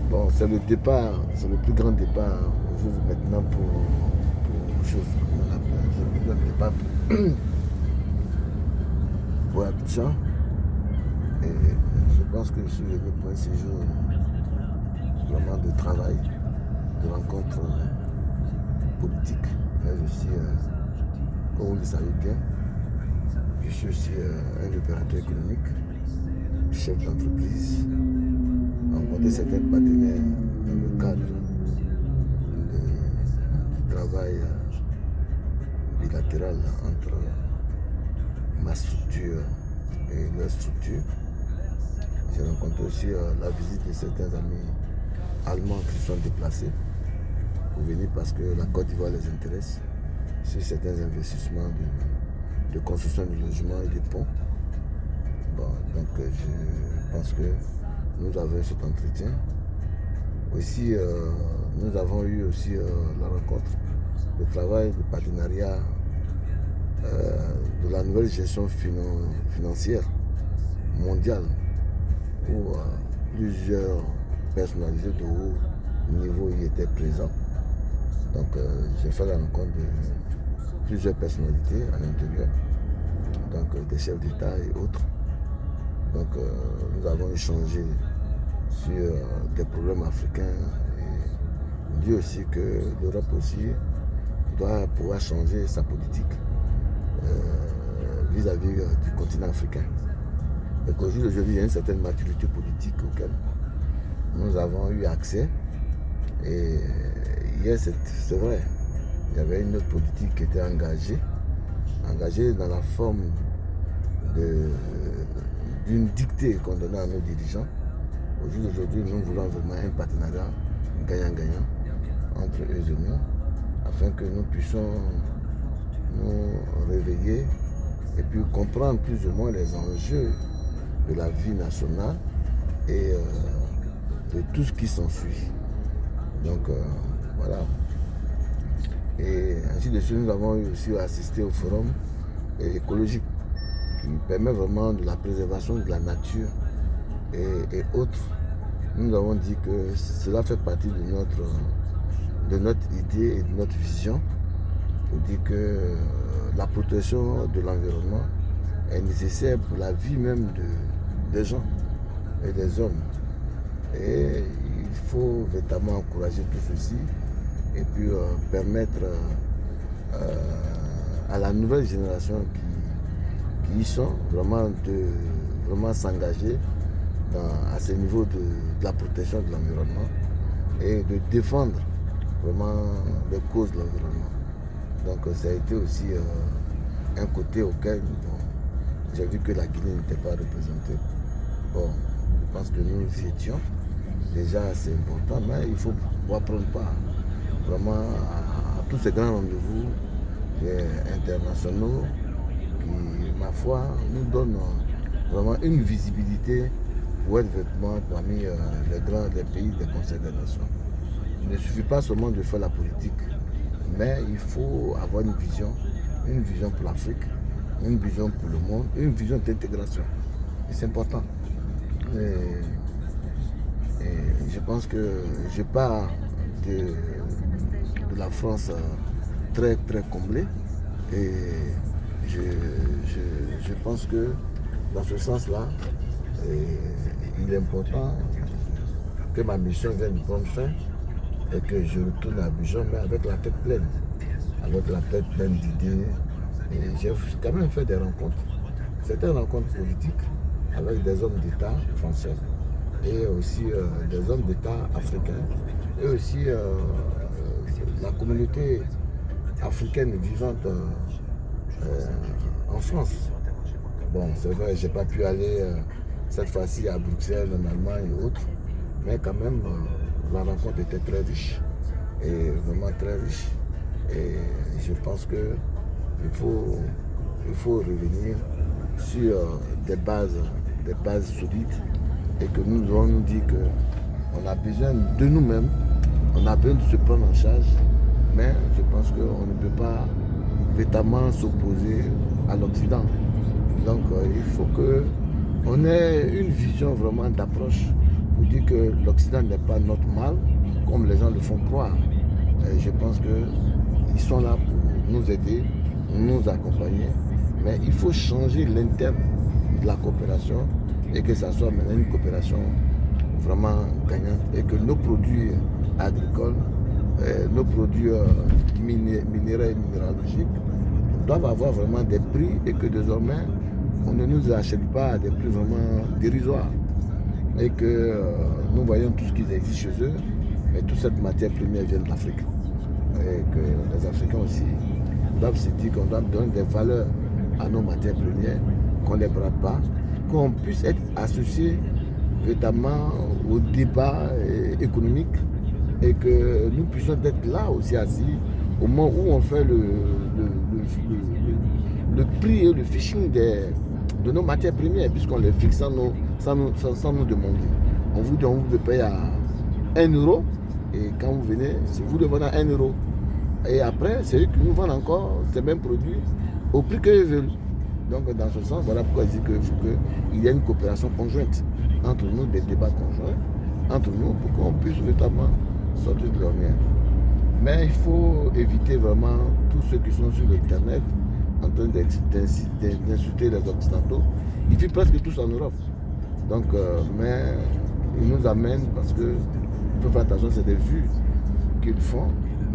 Bon, c'est le départ, c'est le plus grand départ aujourd'hui maintenant pour chose. C'est le plus grand départ pour Abidjan. Et je pense que je suis venu pour un séjour vraiment de travail, de rencontres politiques. Mais aussi, comme vous le savez bien, je suis aussi un opérateur économique, chef d'entreprise, rencontrer certains partenaires dans le cadre du travail bilatéral entre ma structure et leur structure. J'ai rencontré aussi la visite de certains amis allemands qui se sont déplacés pour venir parce que la Côte d'Ivoire les intéresse sur certains investissements de construction de logements et de ponts. Bon, donc je pense que nous avons eu cet entretien. Aussi, nous avons eu aussi la rencontre, le travail, le partenariat de la nouvelle gestion financière mondiale où plusieurs personnalités de haut niveau y étaient présents. Donc j'ai fait la rencontre de plusieurs personnalités à l'intérieur, donc des chefs d'État et autres. Donc nous avons échangé sur des problèmes africains et dit aussi que l'Europe aussi doit pouvoir changer sa politique vis-à-vis du continent africain. Et qu'aujourd'hui, il y a une certaine maturité politique auquel nous avons eu accès. Et hier, c'est vrai, il y avait une autre politique qui était engagée dans la forme d'une dictée qu'on donnait à nos dirigeants. Aujourd'hui, nous voulons vraiment un partenariat gagnant-gagnant entre eux et nous, afin que nous puissions nous réveiller et puis comprendre plus ou moins les enjeux de la vie nationale et de tout ce qui s'ensuit. Donc voilà. Et ainsi de suite, nous avons aussi assisté au forum écologique qui permet vraiment de la préservation de la nature et autres. Nous avons dit que cela fait partie de notre idée et de notre vision. On dit que la protection de l'environnement est nécessaire pour la vie même des gens et des hommes. Et il faut véritablement encourager tout ceci et puis permettre à la nouvelle génération qui y sont vraiment de s'engager à ce niveau de la protection de l'environnement et de défendre vraiment les causes de l'environnement. Donc ça a été aussi un côté auquel j'ai vu que la Guinée n'était pas représentée. Bon, je pense que nous y étions. Déjà c'est important, mais il faut pouvoir prendre part vraiment à tous ces grands rendez-vous internationaux qui, ma foi, nous donnent vraiment une visibilité pour être vraiment parmi les pays des Conseils des Nations. Il ne suffit pas seulement de faire la politique, mais il faut avoir une vision pour l'Afrique, une vision pour le monde, une vision d'intégration. Et c'est important. Et je pense que je pars de la France très très comblée et je pense que dans ce sens-là, il est important que ma mission vienne prendre fin et que je retourne à Abidjan, mais avec la tête pleine d'idées. Et j'ai quand même fait des rencontres, certaines rencontres politiques avec des hommes d'État français et aussi des hommes d'État africains et aussi la communauté africaine vivante en France. Bon, c'est vrai, je n'ai pas pu aller cette fois-ci à Bruxelles, en Allemagne et autres, mais quand même, la rencontre était très riche, et vraiment très riche. Et je pense qu'il faut revenir sur des bases solides et que nous devons nous dire qu'on a besoin de nous-mêmes, on a besoin de se prendre en charge, mais je pense qu'on ne peut pas véritablement s'opposer à l'Occident. Donc il faut qu'on ait une vision vraiment d'approche pour dire que l'Occident n'est pas notre mal, comme les gens le font croire. Et je pense qu'ils sont là pour nous aider, nous accompagner, mais il faut changer l'interne de la coopération et que ça soit maintenant une coopération vraiment gagnante et que nos produits agricoles, nos produits minéraux et minéralogiques doivent avoir vraiment des prix et que désormais on ne nous achète pas à des prix vraiment dérisoires et que nous voyons tout ce qui existe chez eux, mais toute cette matière première vient de l'Afrique et que les Africains aussi doivent se dire qu'on doit donner des valeurs à nos matières premières, qu'on ne les brade pas, qu'on puisse être associé véritablement au débat économique et que nous puissions être là aussi assis au moment où on fait le prix et le phishing de nos matières premières, puisqu'on les fixe sans nous demander. On vous dit on vous paye à 1 euro et quand vous venez, c'est vous de vendre à 1 euro. Et après, c'est eux qui nous vendent encore ces mêmes produits au prix qu'ils veulent. Donc dans ce sens, voilà pourquoi je dis qu'il y a une coopération conjointe entre nous, des débats conjoints entre nous pour qu'on puisse notamment sortir de l'ornière. Mais il faut éviter vraiment tous ceux qui sont sur Internet en train d'insulter les Occidentaux. Ils vivent presque tous en Europe. Donc, mais ils nous amènent parce que il faut faire attention, c'est des vues qu'ils font,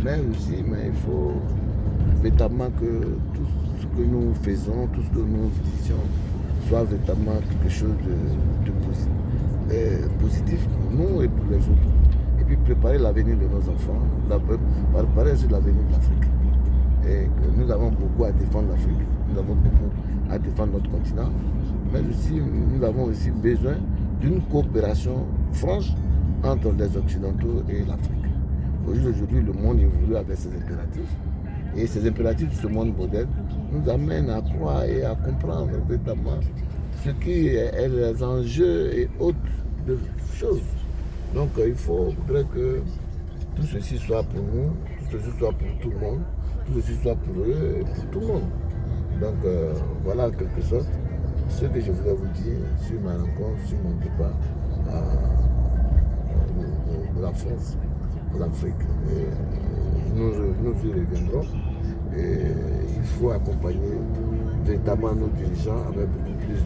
mais il faut véritablement que tout ce que nous faisons, tout ce que nous disions, soit véritablement quelque chose de positif pour nous et pour les autres. Et puis préparer l'avenir de nos enfants, préparer aussi l'avenir de l'Afrique. Et que nous avons beaucoup à défendre l'Afrique, nous avons beaucoup à défendre notre continent, mais aussi nous avons aussi besoin d'une coopération franche entre les Occidentaux et l'Afrique. Aujourd'hui, le monde évolue avec ses impératifs. Et ces impératifs de ce monde moderne nous amènent à croire et à comprendre véritablement ce qui est les enjeux et autres choses. Donc il faudrait que tout ceci soit pour nous, tout ceci soit pour tout le monde, tout ceci soit pour eux et pour tout le monde. Donc voilà en quelque sorte ce que je voulais vous dire sur ma rencontre, sur mon départ de la France pour l'Afrique. Nous y reviendrons. Et il faut accompagner véritablement nos dirigeants avec beaucoup plus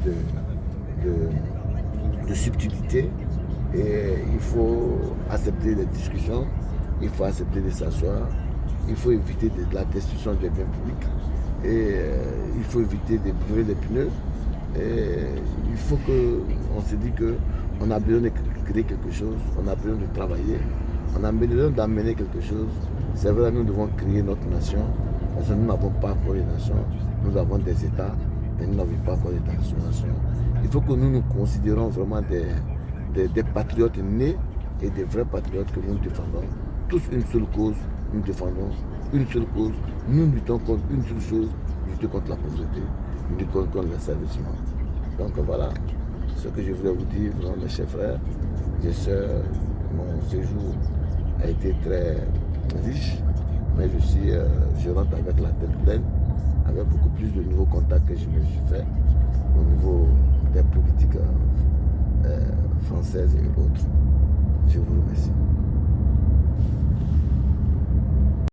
de subtilité. Et il faut accepter les discussions, il faut accepter de s'asseoir, il faut éviter de la destruction des biens publics, et il faut éviter de brûler les pneus. Et il faut qu'on se dise qu'on a besoin de créer quelque chose, on a besoin de travailler, on a besoin d'amener quelque chose. C'est vrai, nous devons créer notre nation, parce que nous n'avons pas encore de nation, nous avons des États, mais nous n'avons pas encore de nation. Il faut que nous nous considérons vraiment des patriotes nés et des vrais patriotes que nous défendons. Tous une seule cause, nous défendons une seule cause, nous luttons contre une seule chose, lutter contre la pauvreté, lutter contre l'asservissement. Donc voilà ce que je voulais vous dire, vraiment, mes chers frères et sœurs. Mon séjour a été très riche, mais je rentre avec la tête pleine, avec beaucoup plus de nouveaux contacts que je me suis fait au niveau des politiques françaises et autres. Je vous remercie.